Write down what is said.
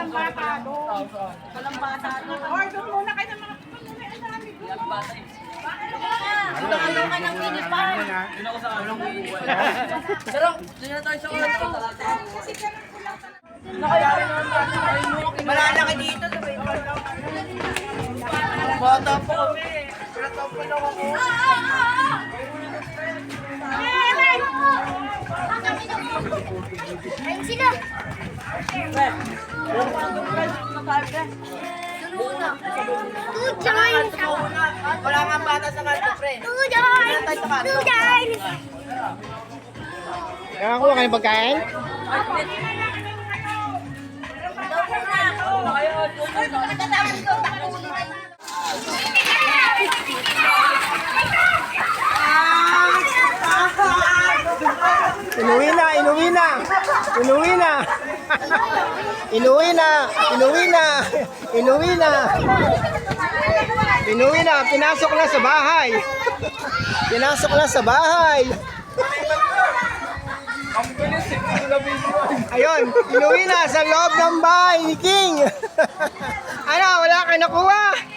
walang bata doon. Walang bata doon. Or doon muna kayo ng mga pagpapalala. Ang dami doon. Walang bata eh. Ano ka ng pinipar? Yun ako sa anong buhay. Pero, doon na tayo sa oras. Malalaki dito. Bata po kami. Bata po lang ako. Ayun sila. Tujoy. Wala nga bata sa kanto, pre. Tujoy. Tujoy. Nakakuha ka ng pagkain? Inuwi na, inuwi na. Inuwi na. Inuwi na, inuwi na. Inuwi na. Inuwi na, pinasok na sa bahay. Pinasok na sa bahay. Ayun, inuwi na sa loob ng bahay ni King. Ano, wala kayo nakuha?